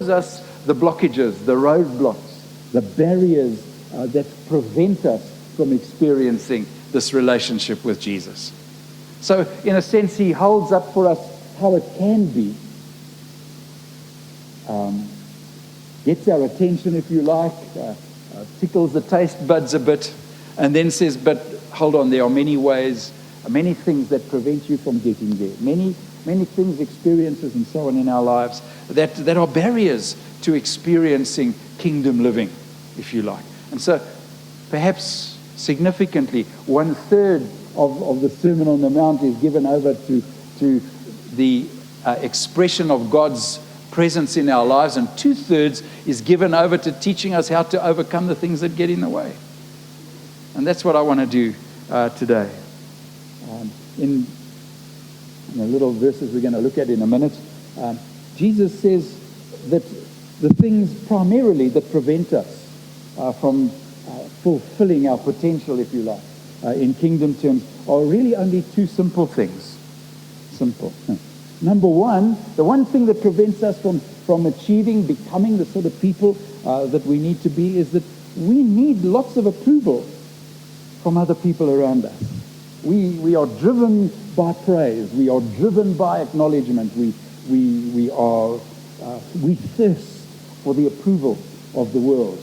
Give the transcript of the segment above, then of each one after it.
us the blockages, the roadblocks, the barriers that prevent us from experiencing this relationship with Jesus. So, in a sense, he holds up for us how it can be. Gets our attention, if you like, tickles the taste buds a bit, and then says, but hold on, there are many ways, many things that prevent you from getting there. Many things, experiences, and so on in our lives that are barriers to experiencing kingdom living, if you like. And so, perhaps significantly, 1/3 of the Sermon on the Mount is given over to the expression of God's presence in our lives, and 2/3 is given over to teaching us how to overcome the things that get in the way. And that's what I want to do today. In the little verses we're going to look at in a minute, Jesus says that the things primarily that prevent us from fulfilling our potential, if you like, in kingdom terms, are really only two simple things. Simple. Number one, the one thing that prevents us from achieving, becoming the sort of people that we need to be, is that we need lots of approval from other people around us. We are driven by praise. We are driven by acknowledgement. We thirst for the approval of the world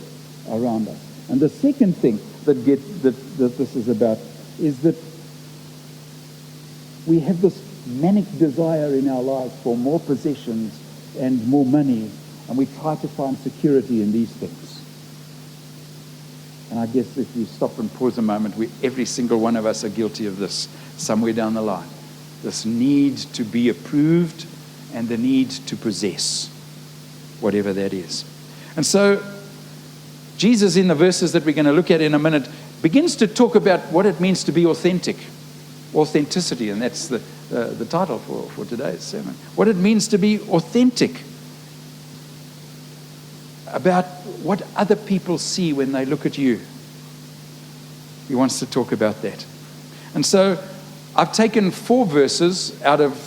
around us. And the second thing that this is about is that we have this manic desire in our lives for more possessions and more money, and we try to find security in these things. And I guess if you stop and pause a moment, every single one of us are guilty of this somewhere down the line. This need to be approved and the need to possess, whatever that is. And so Jesus, in the verses that we're going to look at in a minute, begins to talk about what it means to be authentic. Authenticity, and that's the title for today's sermon. What it means to be authentic. About what other people see when they look at you. He wants to talk about that. And so I've taken 4 verses out of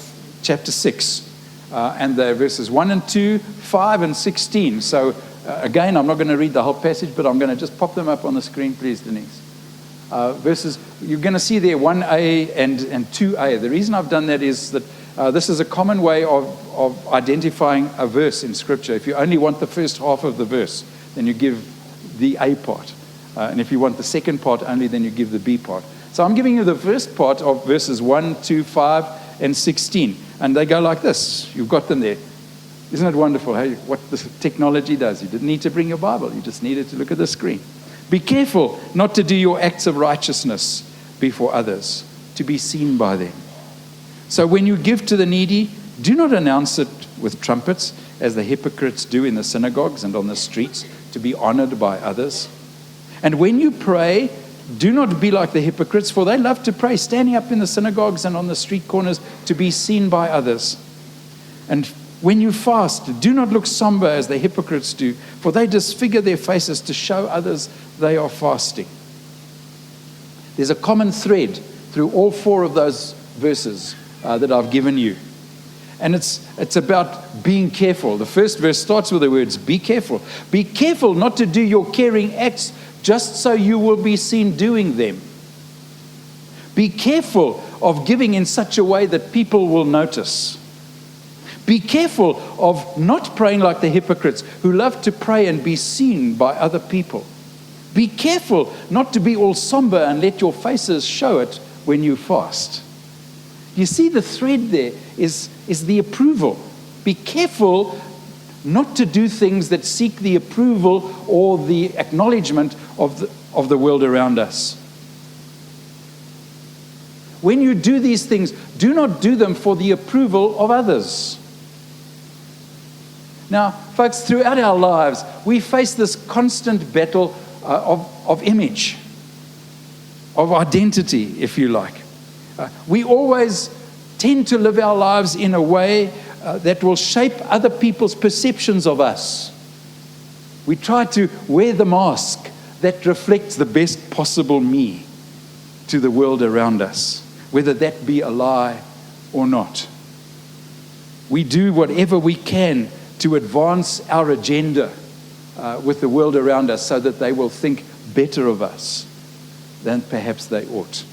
chapter 6. And they're verses 1 and 2, 5 and 16. So again, I'm not going to read the whole passage, but I'm going to just pop them up on the screen, please, Denise. Verses, you're going to see there 1a and 2a. The reason I've done that is that this is a common way of identifying a verse in Scripture. If you only want the first half of the verse, then you give the A part. And if you want the second part only, then you give the B part. So I'm giving you the first part of verses 1, 2, 5, and 16. And they go like this. You've got them there. Isn't it wonderful what this technology does? You didn't need to bring your Bible. You just needed to look at the screen. Be careful not to do your acts of righteousness before others, to be seen by them. So when you give to the needy, do not announce it with trumpets, as the hypocrites do in the synagogues and on the streets, to be honored by others. And when you pray, do not be like the hypocrites, for they love to pray, standing up in the synagogues and on the street corners, to be seen by others. And when you fast, do not look somber as the hypocrites do, for they disfigure their faces to show others they are fasting. There's a common thread through all 4 of those verses that I've given you. And it's about being careful. The first verse starts with the words, be careful. Be careful not to do your caring acts just so you will be seen doing them. Be careful of giving in such a way that people will notice. Be careful of not praying like the hypocrites who love to pray and be seen by other people. Be careful not to be all somber and let your faces show it when you fast. You see, the thread there is the approval. Be careful not to do things that seek the approval or the acknowledgement of the world around us. When you do these things, do not do them for the approval of others. Now, folks, throughout our lives, we face this constant battle of image, of identity, if you like. We always tend to live our lives in a way that will shape other people's perceptions of us. We try to wear the mask that reflects the best possible me to the world around us, whether that be a lie or not. We do whatever we can to advance our agenda with the world around us so that they will think better of us than perhaps they ought.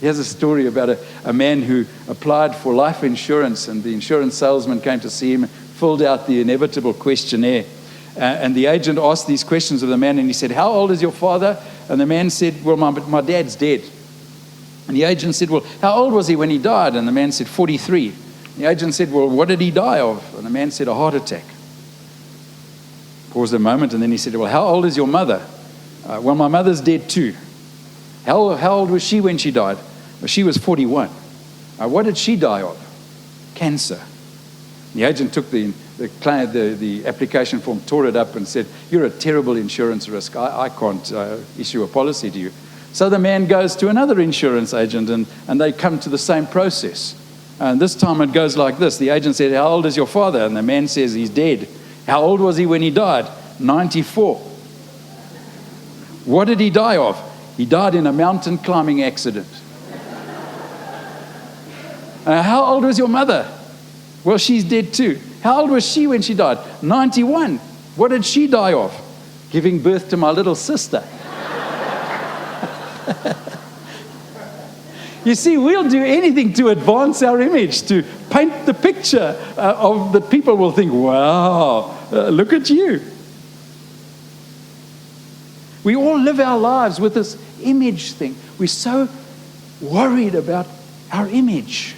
Here's a story about a man who applied for life insurance, and the insurance salesman came to see him, filled out the inevitable questionnaire. And the agent asked these questions of the man, and he said, "How old is your father?" And the man said, "Well, my dad's dead." And the agent said, "Well, how old was he when he died?" And the man said, 43. The agent said, "Well, what did he die of?" And the man said, "A heart attack." Paused a moment, and then he said, "Well, how old is your mother?" "Well, my mother's dead too." How old was she when she died?" "Well, she was 41. "What did she die of?" "Cancer." The agent took the application form, tore it up, and said, "You're a terrible insurance risk. I can't issue a policy to you." So the man goes to another insurance agent, and they come to the same process. And this time it goes like this. The agent said, "How old is your father?" And the man says, "He's dead." "How old was he when he died?" 94. "What did he die of?" "He died in a mountain climbing accident." "How old was your mother?" "Well, she's dead too." "How old was she when she died?" 91. "What did she die of?" "Giving birth to my little sister." You see, we'll do anything to advance our image, to paint the picture of that people will think, "Wow, look at you." We all live our lives with this image thing. We're so worried about our image.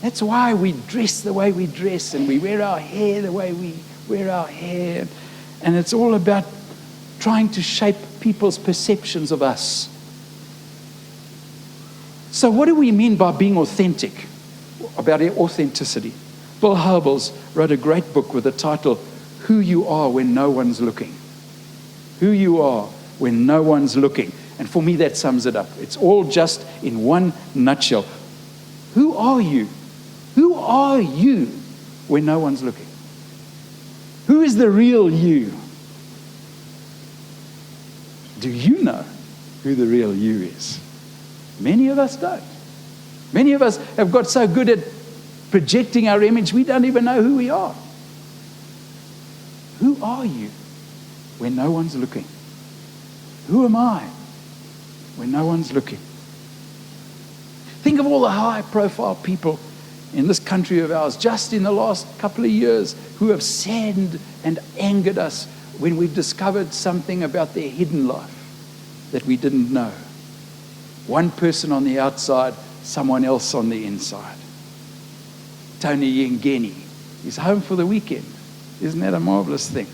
That's why we dress the way we dress, and we wear our hair the way we wear our hair. And it's all about trying to shape people's perceptions of us. So what do we mean by being authentic? About authenticity. Bill Hybels wrote a great book with the title, "Who You Are When No One's Looking." Who you are when no one's looking. And for me, that sums it up. It's all just in one nutshell. Who are you? Who are you when no one's looking? Who is the real you? Do you know who the real you is? Many of us don't. Many of us have got so good at projecting our image, we don't even know who we are. Who are you when no one's looking? Who am I when no one's looking? Think of all the high-profile people in this country of ours, just in the last couple of years, who have saddened and angered us when we've discovered something about their hidden life that we didn't know. One person on the outside, someone else on the inside. Tony Yengeni is home for the weekend. Isn't that a marvelous thing?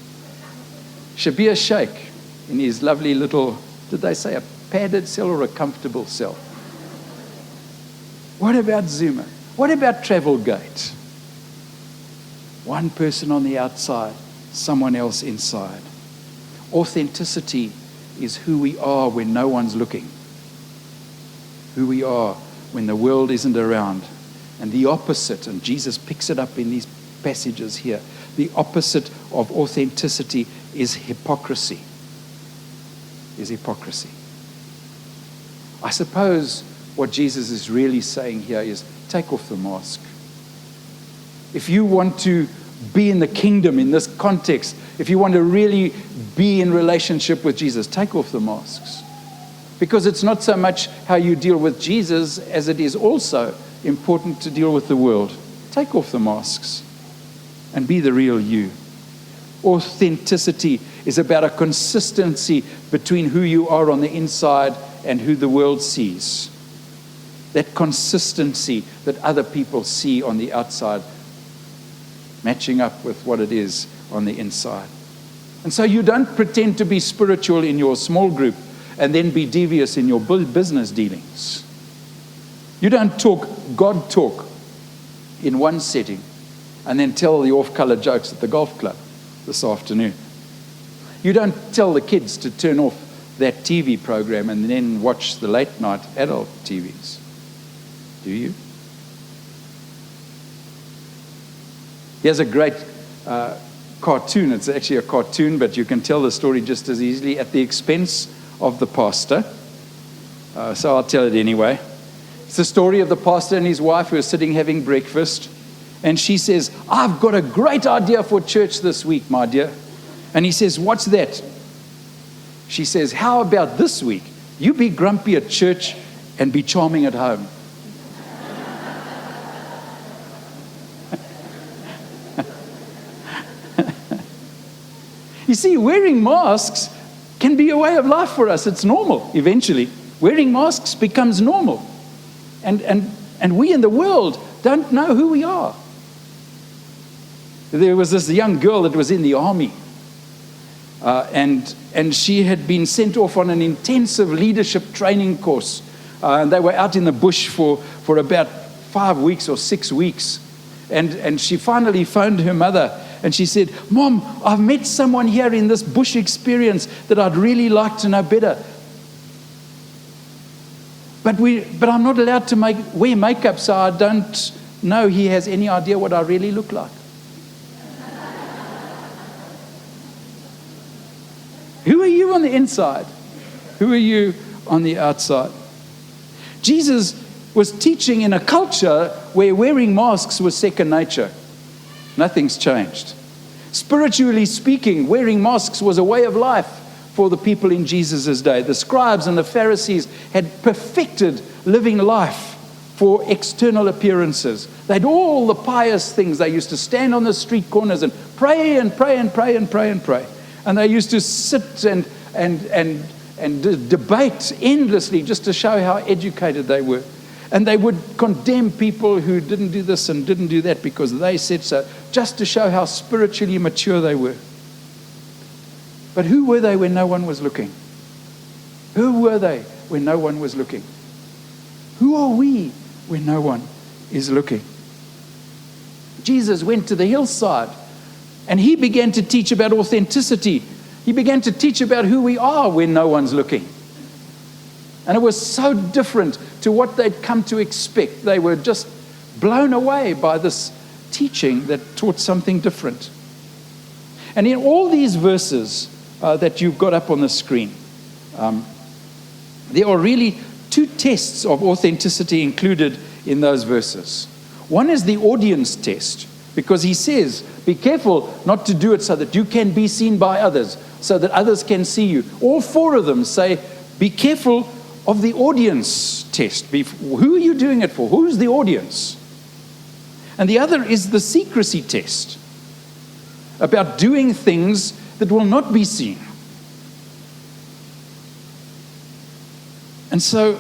Shabir Sheikh in his lovely little, did they say a padded cell or a comfortable cell? What about Zuma? What about Travelgate? One person on the outside, someone else inside. Authenticity is who we are when no one's looking. Who we are when the world isn't around. And the opposite, and Jesus picks it up in these passages here, the opposite of authenticity is hypocrisy. I suppose what Jesus is really saying here is take off the mask. If you want to be in the kingdom in this context, if you want to really be in relationship with Jesus, take off the masks. Because it's not so much how you deal with Jesus as it is also important to deal with the world. Take off the masks and be the real you. Authenticity is about a consistency between who you are on the inside and who the world sees. That consistency that other people see on the outside, matching up with what it is on the inside. And so you don't pretend to be spiritual in your small group and then be devious in your business dealings. You don't talk God talk in one setting and then tell the off-color jokes at the golf club this afternoon. You don't tell the kids to turn off that TV program and then watch the late-night adult TVs. Do you? Here's a great cartoon. It's actually a cartoon, but you can tell the story just as easily at the expense of the pastor. So I'll tell it anyway. It's the story of the pastor and his wife who are sitting having breakfast, And she says, I've got a great idea for church this week, my dear. And he says, what's that? She says, how about this week? You be grumpy at church and be charming at home. You see, wearing masks can be a way of life for us. It's normal, eventually. Wearing masks becomes normal. And we in the world don't know who we are. There was this young girl that was in the army. And she had been sent off on an intensive leadership training course. And they were out in the bush for about 5 weeks or 6 weeks. And she finally phoned her mother. And she said, Mom, I've met someone here in this bush experience that I'd really like to know better. But I'm not allowed to wear makeup, so I don't know he has any idea what I really look like. Who are you on the inside? Who are you on the outside? Jesus was teaching in a culture where wearing masks was second nature. Nothing's changed. Spiritually speaking, wearing masks was a way of life for the people in Jesus' day. The scribes and the Pharisees had perfected living life for external appearances. They had all the pious things. They used to stand on the street corners and pray and pray and pray and pray and pray. And they used to sit and debate endlessly just to show how educated they were. And they would condemn people who didn't do this and didn't do that because they said so, just to show how spiritually mature they were. But who were they when no one was looking? Who were they when no one was looking? Who are we when no one is looking? Jesus went to the hillside and he began to teach about authenticity. He began to teach about who we are when no one's looking. And it was so different to what they'd come to expect. They were just blown away by this teaching that taught something different. And in all these verses that you've got up on the screen, there are really two tests of authenticity included in those verses. One is the audience test, because he says, be careful not to do it so that you can be seen by others, so that others can see you. All four of them say, be careful of the audience test. Who are you doing it for? Who's the audience? And the other is the secrecy test, about doing things that will not be seen. And so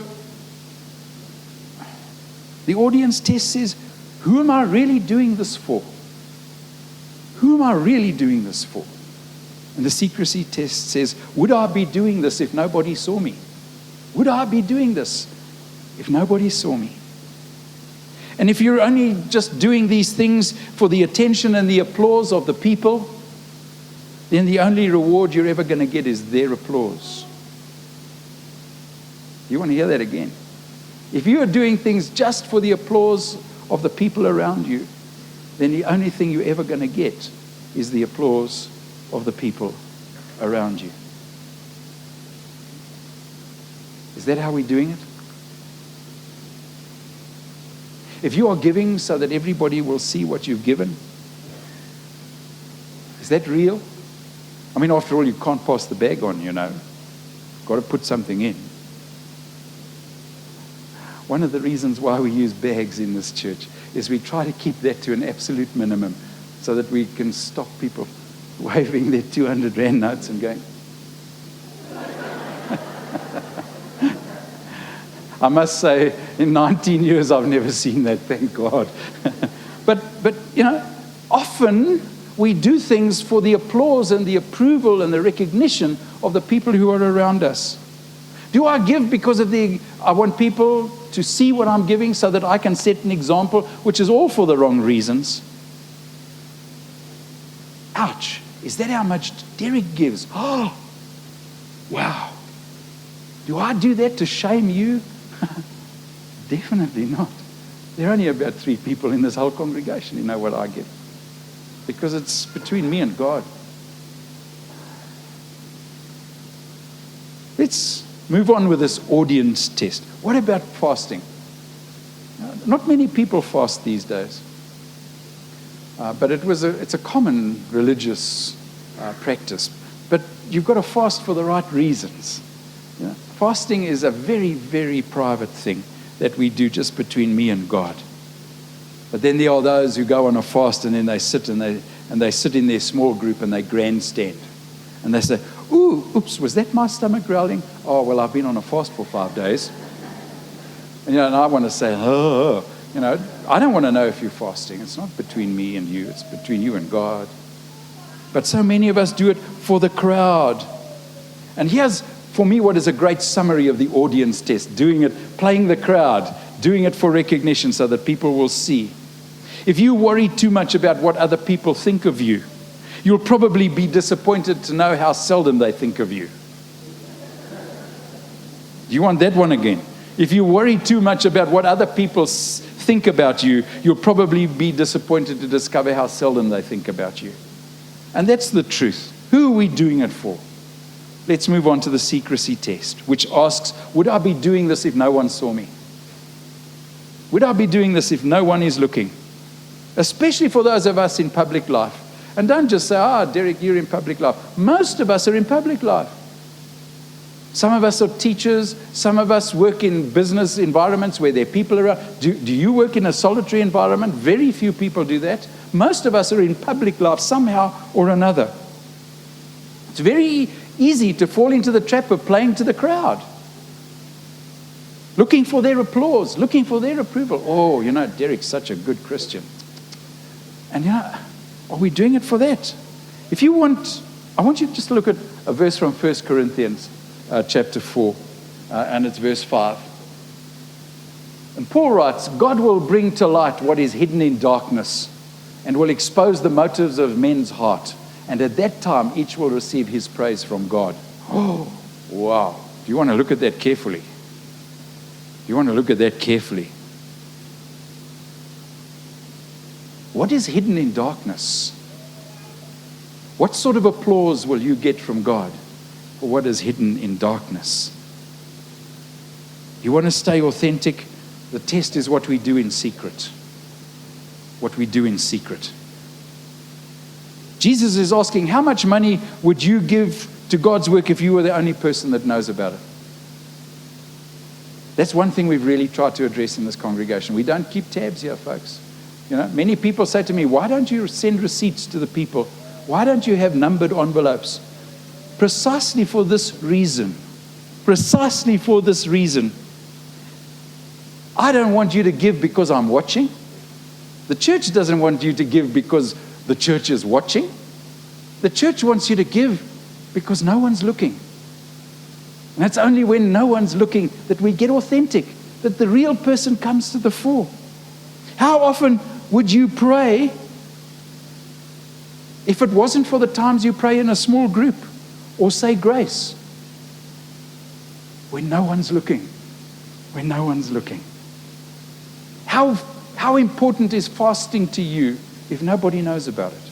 the audience test says, who am I really doing this for? Who am I really doing this for? And the secrecy test says, would I be doing this if nobody saw me? Would I be doing this if nobody saw me? And if you're only just doing these things for the attention and the applause of the people, then the only reward you're ever going to get is their applause. You want to hear that again? If you are doing things just for the applause of the people around you, then the only thing you're ever going to get is the applause of the people around you. Is that how we're doing it? If you are giving so that everybody will see what you've given, is that real? I mean, after all, you can't pass the bag on, you know. You've got to put something in. One of the reasons why we use bags in this church is we try to keep that to an absolute minimum so that we can stop people waving their 200 Rand notes and going. I must say, in 19 years, I've never seen that, thank God. But you know, often we do things for the applause and the approval and the recognition of the people who are around us. Do I give because I want people to see what I'm giving so that I can set an example, which is all for the wrong reasons? Ouch. Is that how much Derek gives? Oh, wow. Do I do that to shame you? Definitely not. There are only about 3 people in this whole congregation who know what I give. Because it's between me and God. Let's move on with this audience test. What about fasting? Not many people fast these days. But it's a common religious practice. But you've got to fast for the right reasons. Fasting is a very, very private thing that we do just between me and God. But then there are those who go on a fast and then they sit and they sit in their small group and they grandstand. And they say, "Ooh, oops, was that my stomach growling? Oh, well, I've been on a fast for 5 days." And I want to say, "Oh, I don't want to know if you're fasting. It's not between me and you. It's between you and God." But so many of us do it for the crowd. And here's, for me, what is a great summary of the audience test. Doing it, playing the crowd, doing it for recognition so that people will see. If you worry too much about what other people think of you, you'll probably be disappointed to know how seldom they think of you. Do you want that one again? If you worry too much about what other people think about you, you'll probably be disappointed to discover how seldom they think about you. And that's the truth. Who are we doing it for? Let's move on to the secrecy test, which asks, would I be doing this if no one saw me? Would I be doing this if no one is looking? Especially for those of us in public life. And don't just say, Derek, you're in public life. Most of us are in public life. Some of us are teachers. Some of us work in business environments where there are people around. Do you work in a solitary environment? Very few people do that. Most of us are in public life somehow or another. It's very easy to fall into the trap of playing to the crowd. Looking for their applause, looking for their approval. Oh, Derek's such a good Christian. And are we doing it for that? If you want, I want you just to look at a verse from 1 Corinthians chapter 4, and it's verse 5. And Paul writes, God will bring to light what is hidden in darkness and will expose the motives of men's heart. And at that time, each will receive his praise from God. Oh, wow. Do you want to look at that carefully? Do you want to look at that carefully? What is hidden in darkness? What sort of applause will you get from God for what is hidden in darkness? You want to stay authentic? The test is what we do in secret. What we do in secret. Jesus is asking, how much money would you give to God's work if you were the only person that knows about it? That's one thing we've really tried to address in this congregation. We don't keep tabs here, folks. Many people say to me, why don't you send receipts to the people? Why don't you have numbered envelopes? Precisely for this reason. Precisely for this reason. I don't want you to give because I'm watching. The church doesn't want you to give because the church is watching. The church wants you to give because no one's looking. And it's only when no one's looking that we get authentic, that the real person comes to the fore. How often would you pray if it wasn't for the times you pray in a small group or say grace? When no one's looking. When no one's looking. How important is fasting to you if nobody knows about it?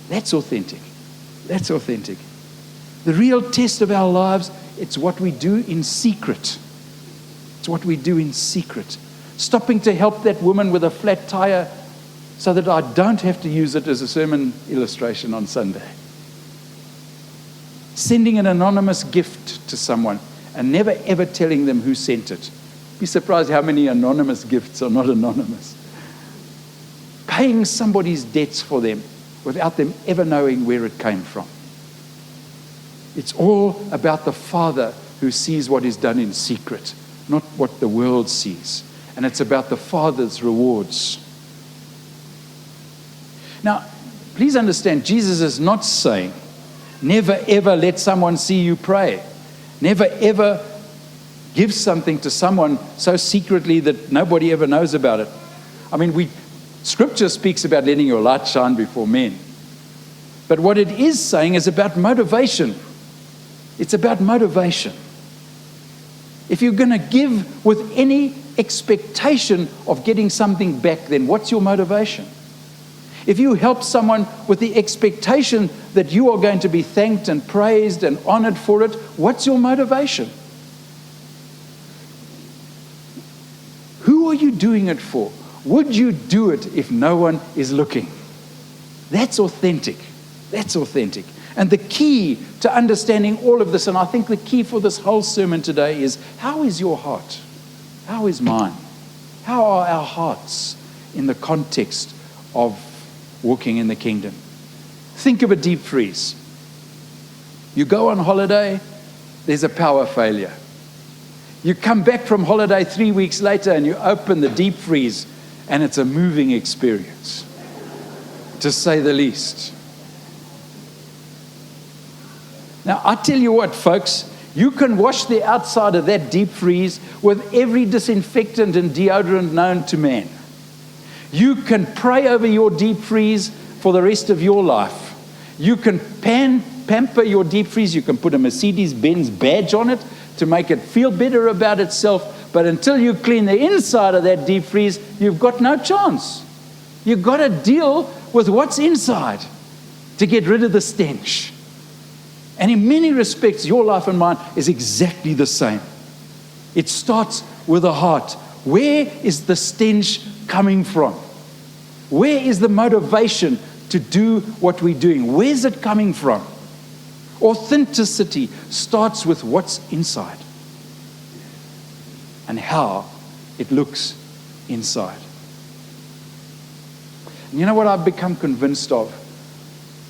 That's authentic. That's authentic. The real test of our lives, it's what we do in secret. It's what we do in secret. Stopping to help that woman with a flat tire so that I don't have to use it as a sermon illustration on Sunday. Sending an anonymous gift to someone and never ever telling them who sent it. Be surprised how many anonymous gifts are not anonymous. Paying somebody's debts for them without them ever knowing where it came from. It's all about the Father who sees what is done in secret, not what the world sees. And it's about the Father's rewards. Now, please understand, Jesus is not saying, never ever let someone see you pray. Never ever give something to someone so secretly that nobody ever knows about it. I mean, Scripture speaks about letting your light shine before men. But what it is saying is about motivation. It's about motivation. If you're going to give with any expectation of getting something back, then what's your motivation? If you help someone with the expectation that you are going to be thanked and praised and honored for it, what's your motivation? Who are you doing it for? Would you do it if no one is looking? That's authentic. That's authentic. And the key to understanding all of this, and I think the key for this whole sermon today is, how is your heart? How is mine? How are our hearts in the context of walking in the kingdom? Think of a deep freeze. You go on holiday, there's a power failure. You come back from holiday 3 weeks later and you open the deep freeze, and it's a moving experience, to say the least. Now, I tell you what, folks, you can wash the outside of that deep freeze with every disinfectant and deodorant known to man. You can pray over your deep freeze for the rest of your life. You can pamper your deep freeze. You can put a Mercedes-Benz badge on it to make it feel better about itself. But until you clean the inside of that deep freeze, you've got no chance. You've got to deal with what's inside to get rid of the stench. And in many respects, your life and mine is exactly the same. It starts with the heart. Where is the stench coming from? Where is the motivation to do what we're doing? Where's it coming from? Authenticity starts with what's inside and how it looks inside. And you know what I've become convinced of?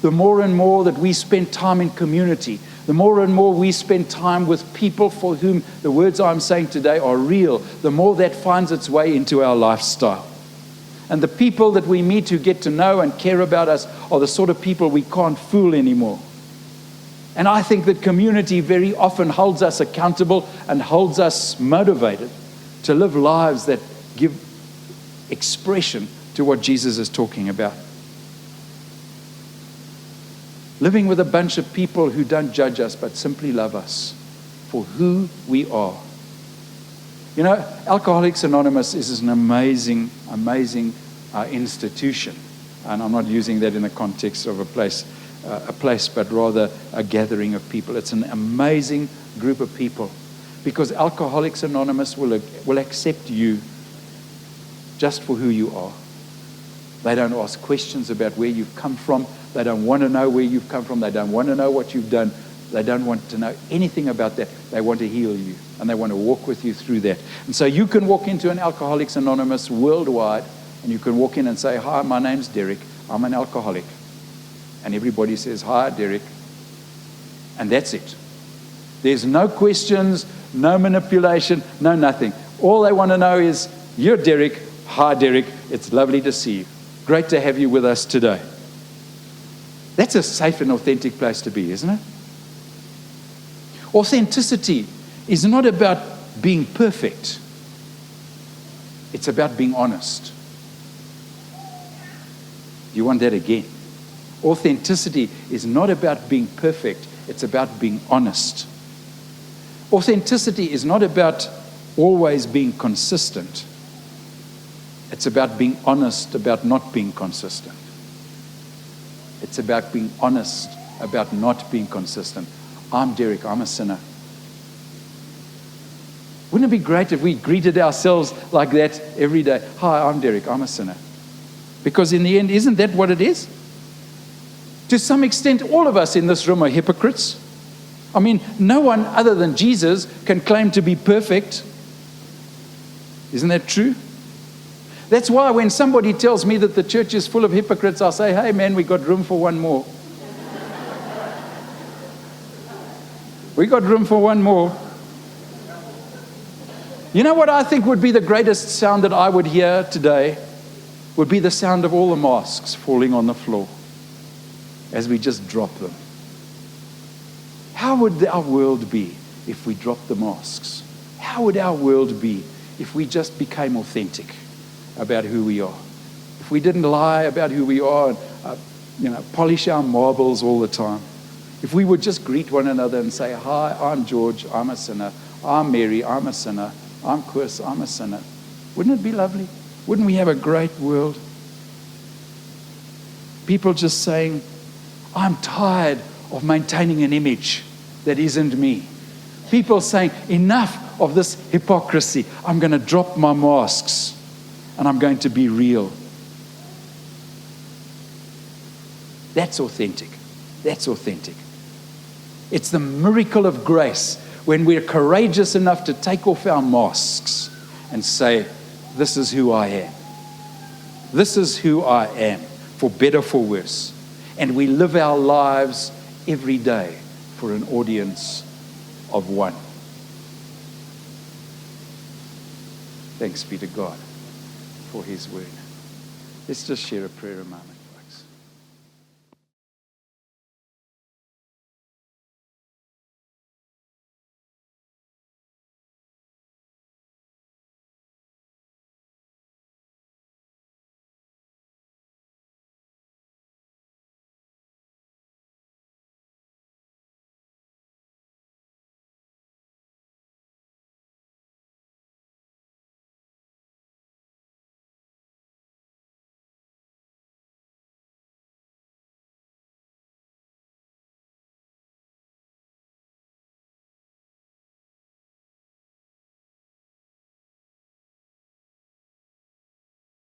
The more and more that we spend time in community, the more and more we spend time with people for whom the words I'm saying today are real, the more that finds its way into our lifestyle. And the people that we meet who get to know and care about us are the sort of people we can't fool anymore. And I think that community very often holds us accountable and holds us motivated to live lives that give expression to what Jesus is talking about. Living with a bunch of people who don't judge us but simply love us for who we are. You know, Alcoholics Anonymous is an amazing, amazing institution. And I'm not using that in the context of a place, but rather a gathering of people. It's an amazing group of people because Alcoholics Anonymous will accept you just for who you are. They don't ask questions about where you've come from. They don't want to know where you've come from. They don't want to know what you've done. They don't want to know anything about that. They want to heal you, and they want to walk with you through that. And so you can walk into an Alcoholics Anonymous worldwide, and you can walk in and say, "Hi, my name's Derek. I'm an alcoholic." And everybody says, "Hi, Derek." And that's it. There's no questions, no manipulation, no nothing. All they want to know is, "You're Derek. Hi, Derek. It's lovely to see you. Great to have you with us today." That's a safe and authentic place to be, isn't it? Authenticity is not about being perfect. It's about being honest. You want that again? Authenticity is not about being perfect. It's about being honest. Authenticity is not about always being consistent. It's about being honest about not being consistent. It's about being honest about not being consistent. I'm Derek, I'm a sinner. Wouldn't it be great if we greeted ourselves like that every day? "Hi, I'm Derek, I'm a sinner." Because in the end, isn't that what it is? To some extent, all of us in this room are hypocrites. I mean, no one other than Jesus can claim to be perfect. Isn't that true? That's why when somebody tells me that the church is full of hypocrites, I say, "Hey man, we got room for one more." We got room for one more. You know what I think would be the greatest sound that I would hear today? Would be the sound of all the masks falling on the floor as we just drop them. How would our world be if we dropped the masks? How would our world be if we just became authentic about who we are? If we didn't lie about who we are and polish our marbles all the time. If we would just greet one another and say, "Hi, I'm George, I'm a sinner. I'm Mary, I'm a sinner. I'm Chris, I'm a sinner." Wouldn't it be lovely? Wouldn't we have a great world? People just saying, "I'm tired of maintaining an image that isn't me." People saying, "Enough of this hypocrisy. I'm going to drop my masks. and I'm going to be real. That's authentic. That's authentic. It's the miracle of grace when we're courageous enough to take off our masks and say, this is who I am. This is who I am, for better, for worse. And we live our lives every day for an audience of one. Thanks be to God for his word. Let's just share a prayer a moment.